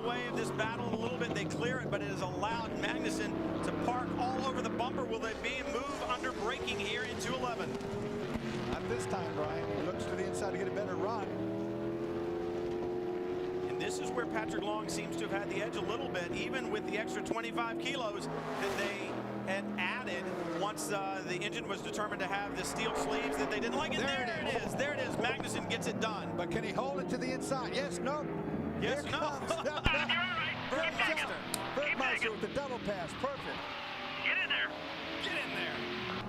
way of this battle a little bit. They clear it, but it has allowed Magnussen to park all over the bumper. Will they be move under braking here into 11? Not this time, Brian. He looks to the inside to get a better run. And this is where Patrick Long seems to have had the edge a little bit, even with the extra 25 kilos that they had added once the engine was determined to have the steel sleeves that they didn't like. And there it is. There it is. Magnussen gets it done. But can he hold it to the inside? Yes, no. Yes, Here no. Bergmeister with the double pass. Perfect. Get in there. Get in there.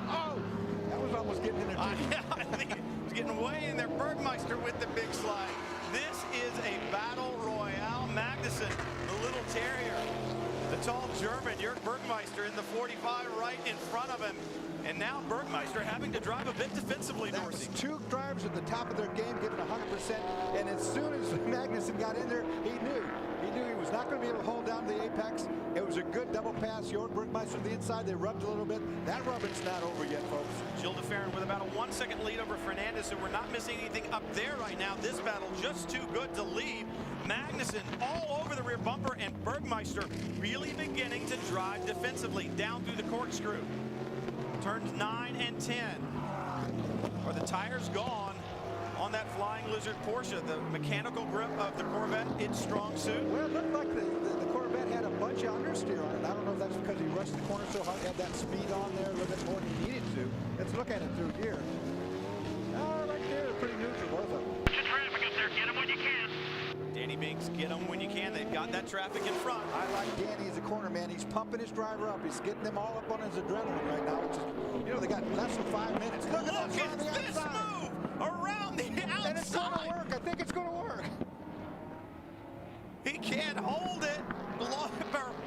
Oh, that was almost getting in there. I think it was getting way in there. Bergmeister with the big slide. This is a battle royale. Magnussen, the little terrier, the tall German, Jörg Bergmeister in the 45 right in front of him. And now Bergmeister having to drive a bit defensively, Dorsey. Two drivers at the top of their game giving 100%. And as soon as Magnussen got in there, he knew he was not going to be able to hold down the apex. It was a good double pass. Jörg Bergmeister to the inside. They rubbed a little bit. That rubbing's not over yet, folks. Gilles de Ferran with about a 1 second lead over Fernandez, so we're not missing anything up there right now. This battle just too good to leave. Magnussen all over the rear bumper, and Bergmeister really beginning to drive defensively down through the corkscrew. Turns 9 and 10. Are the tires gone on that Flying Lizard Porsche? The mechanical grip of the Corvette, its strong suit. Well, it looked like the Corvette had a bunch of understeer on it. I don't know if that's because he rushed the corner so hard, had that speed on there a little bit more than he needed to. Let's look at it through here. Right there, pretty neutral, both of them. Get traffic up there. Get them when you can. Danny Binks, get them when you can. They've got that traffic in front. I like Danny as a corner man. He's pumping his driver up. He's getting them all up on his adrenaline right now. Which is, you know, they got less than 5 minutes. Look at this move around the outside. And it's going to work. I think it's going to work. He can't hold it.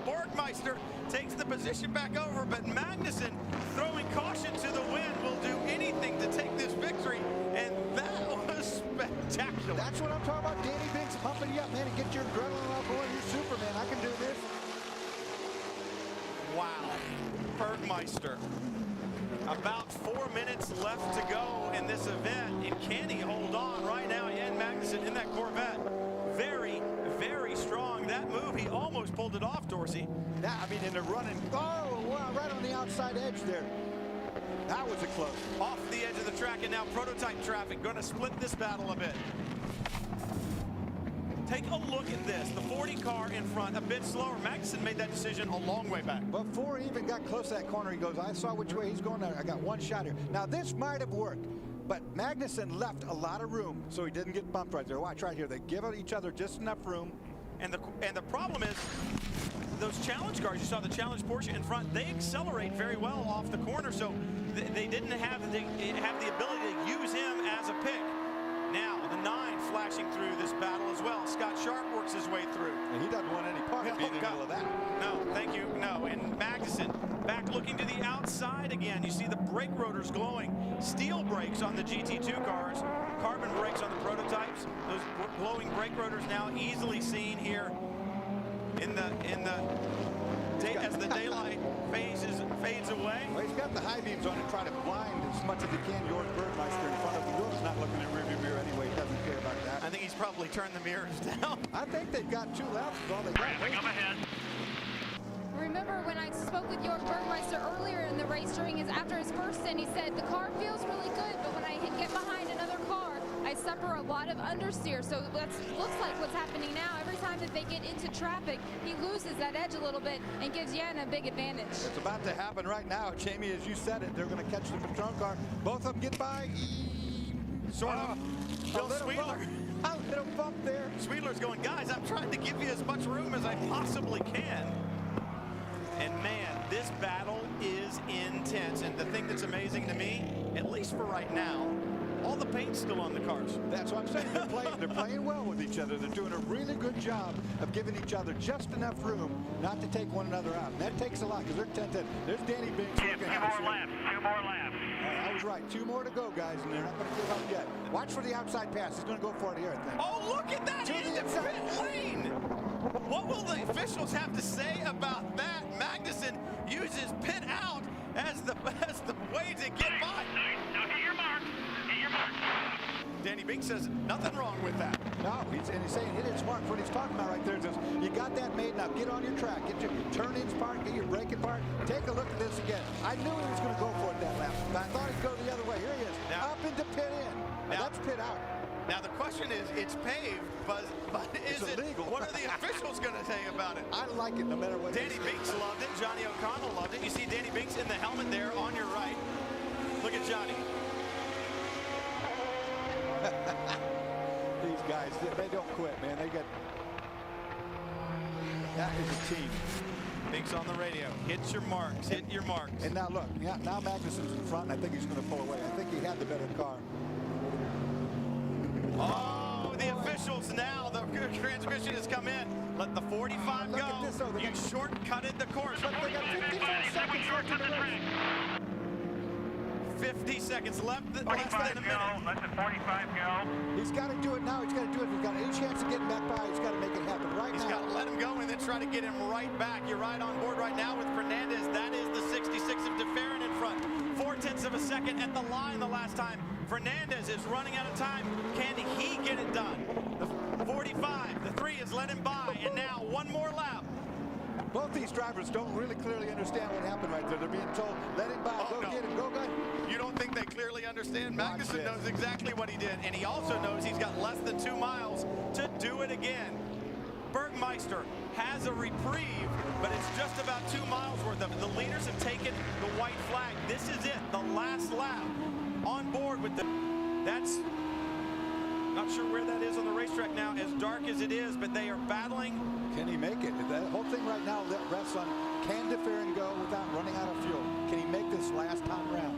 Bergmeister takes the position back over, but Magnussen, throwing caution to the wind, will do anything to take this victory, and that was spectacular. That's what I'm talking about. Danny Binks pumping you up, man, and get your adrenaline up going. You're Superman. I can do this. Wow. Bergmeister. About 4 minutes left to go in this event, and can he hold on right now? Jan Magnussen in that Corvette. Very, very strong. That move, he almost pulled it off, Dorsey. That, I mean, in the running, oh, wow, right on the outside edge there. That was a close. Off the edge of the track, and now prototype traffic going to split this battle a bit. Take a look at this. The 40 car in front, a bit slower. Magnussen made that decision a long way back. Before he even got close to that corner, he goes, I saw which way he's going. I got one shot here. Now, this might have worked, but Magnussen left a lot of room, so he didn't get bumped right there. Watch right here. They give each other just enough room. And the problem is, those challenge cars, you saw the challenge Porsche in front, they accelerate very well off the corner, so they didn't have the ability to use him as a pick. Now, the 9 flashing through this battle as well. Scott Sharp works his way through. And he doesn't want any part of being in the middle of that. No, thank you, no. And Magnussen back looking to the outside again. You see the brake rotors glowing. Steel brakes on the GT2 cars. Carbon brakes on the prototypes. Those glowing brake rotors now easily seen here as the daylight fades away. Well, he's got the high beams on to try to blind as much as he can Jörg Bergmeister in front of him. Jörg's not looking in the rearview mirror anyway. He doesn't care about that. I think he's probably turned the mirrors down. I think they've got 2 laps. All they got. Traffic up ahead. Remember when I spoke with Jörg Bergmeister earlier in the race after his first stint, he said the car feels really good, but when I get behind another car, I suffer a lot of understeer. So that looks like what's happening now. Every time that they get into traffic, he loses that edge a little bit and gives Jan a big advantage. It's about to happen right now, Jamie, as you said it. They're going to catch the Patron car. Both of them get by. Sort of. Bill Sweetler. A little bump there. Sweetler's going, guys, I'm trying to give you as much room as I possibly can. And man, this battle is intense. And the thing that's amazing to me, at least for right now, all the paint's still on the cars. That's what I'm saying. They're playing well with each other. They're doing a really good job of giving each other just enough room not to take one another out. And that takes a lot because they're 10-10. There's Danny Binks. 2 more laps. 2 more laps. I was right. 2 more to go, guys, and they're not going to give up yet. Watch for the outside pass. He's going to go for it here, I think. Oh, look at that in the pit lane. What will the officials have to say about that? Magnussen uses pit out as the way to get by. Now get your mark. Get your mark. Danny Binks says nothing wrong with that. No, he's saying it is smart. What he's talking about right there is you got that made. Now get on your track. Get your turn-ins part, get your braking part. Take a look at this again. I knew he was going to go for it that lap, but I thought he'd go the other way. Here he is, now, up into pit in. Now, that's pit out. Now the question is, it's paved, but is it illegal? What are the officials going to say about it? I like it no matter what. Danny Binks loved it. Johnny O'Connell loved it. You see Danny Binks in the helmet there on your right. Look at Johnny. These guys, they don't quit, man. They got. That is a team. Binks on the radio. Hit your marks. Hit your marks. And now look, now Magnussen's in front, and I think he's going to pull away. I think he had the better car. Oh, the officials now. The transmission has come in. Let the 45 Look go. at this, though. You shortcutted the course. But they got 54 seconds left in the race. 50 seconds left. Less 45 than a minute. go. Let the 45 go. He's got to do it now. He's got to do it. If he's got any chance of getting back by, he's got to make it happen right He's now. got to let him go and then try to get him right back. You're right on board right now with Fernandez. That is the 66 of DeFerrin in front. 0.4 of a second at the line the last time. Fernandez is running out of time. Can he get it done? The 45, the 3 has let him by, and now one more lap. Both these drivers don't really clearly understand what happened right there. They're being told, let him by, go no. get him, go get him. You don't think they clearly understand? Watch Magnussen this. knows exactly what he did, and he also knows he's got less than 2 miles to do it again. Bergmeister has a reprieve, but it's just about 2 miles worth of it. The leaders have taken the white flag. This is it, the last lap. On board with the, that's, not sure where that is on the racetrack now, as dark as it is, but they are battling. Can he make it? That whole thing right now rests on, can DeFerrin go without running out of fuel? Can he make this last time round?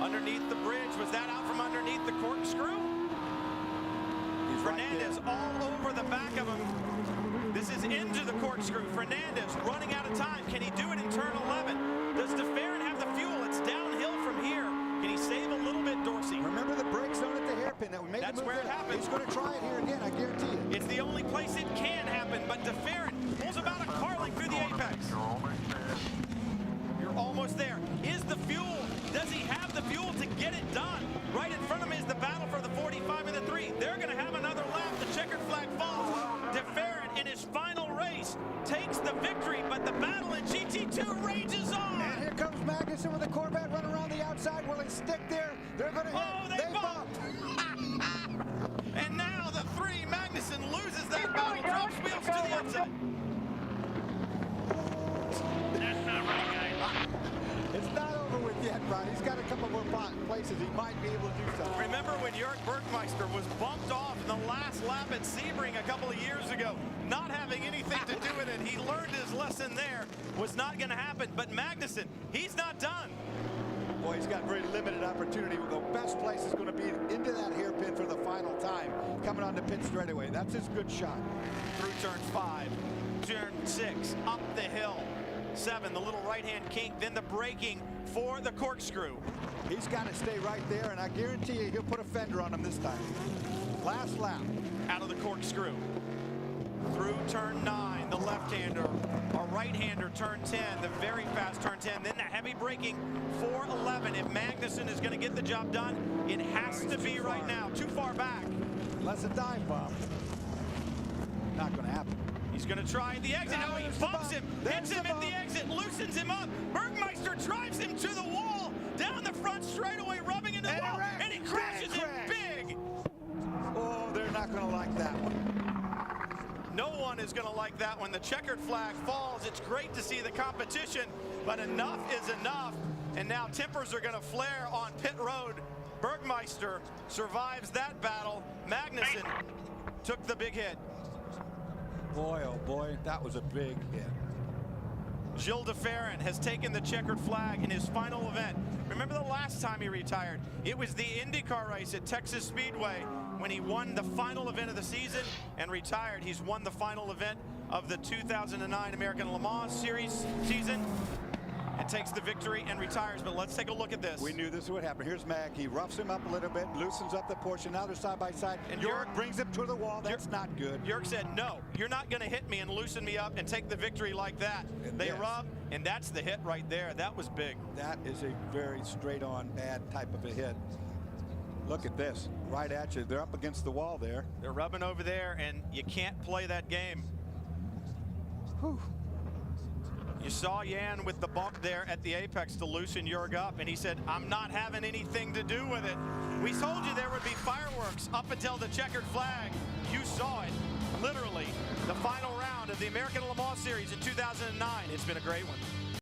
Underneath the bridge, was that out from underneath the corkscrew? Fernandez all over the back of him. This is into the corkscrew. Fernandez running out of time. Can he do it in turn 11? Does DeFerrin have the fuel? It's downhill from here. Can he save a little bit, Dorsey? Remember the brake zone at the hairpin that we made. That's the move where it there. happened. He's going to try it here again, I guarantee you. It's the only place it can happen, but DeFerrin pulls about a car length through the apex. You're almost there. Is the fuel, does he have the fuel to get it done? Right in front of him is the battle for the 45 and the 3. They're going to have another lap. The checkered flag falls. DeFerrin in his final race takes the victory, but the battle in GT2 rages on. And here comes Magnussen with the Corvette running around the outside. Will he stick there? They're going to hit. Oh, they bump. And now the 3, Magnussen loses that battle, drops wheels to the outside. That's not right, guys. It's not over with yet, Ron. He's got a couple more places he might be able to do something. Remember when Jörg Bergmeister was bumped off in the last lap at Sebring a couple of years ago, not having anything to do with it. He learned his lesson there. Was not going to happen. But Magnussen, he's not done. Boy, he's got very limited opportunity. The best place is going to be into that hairpin for the final time. Coming on the pit straightaway. That's his good shot. Through turn 5, turn 6, up the hill. 7, the little right-hand kink, then the braking for the corkscrew. He's got to stay right there, and I guarantee you he'll put a fender on him this time. Last lap. Out of the corkscrew. Through turn 9, the left-hander. A right-hander, turn 10, the very fast turn 10. Then the heavy braking for 11. If Magnussen is going to get the job done, it has to be right now. Too far back. Unless a dive bomb. Not going to happen. He's going to try the exit. No, he bumps him, hits him at the exit, loosens him up. Bergmeister drives him to the wall, down the front straightaway, rubbing into the wall, and he crashes him big. Oh, they're not going to like that one. No one is going to like that when the checkered flag falls. It's great to see the competition, but enough is enough. And now tempers are going to flare on pit road. Bergmeister survives that battle. Magnussen took the big hit. Boy, oh boy, that was a big hit. Gilles DeFerrin has taken the checkered flag in his final event. Remember the last time he retired? It was the IndyCar race at Texas Speedway when he won the final event of the season and retired. He's won the final event of the 2009 American Le Mans Series season and takes the victory and retires. But let's take a look at this. We knew this would happen. Here's Mag. He roughs him up a little bit, loosens up the portion. Now they're side by side. And Jörg brings him to the wall. That's not good. Jörg said, no, you're not going to hit me and loosen me up and take the victory like that. And they yes. rub, and that's the hit right there. That was big. That is a very straight-on bad type of a hit. Look at this, right at you. They're up against the wall there. They're rubbing over there, and you can't play that game. Whew. You saw Jan with the bump there at the apex to loosen Jörg up, and he said, I'm not having anything to do with it. We told you there would be fireworks up until the checkered flag. You saw it, literally, the final round of the American Le Mans Series in 2009. It's been a great one.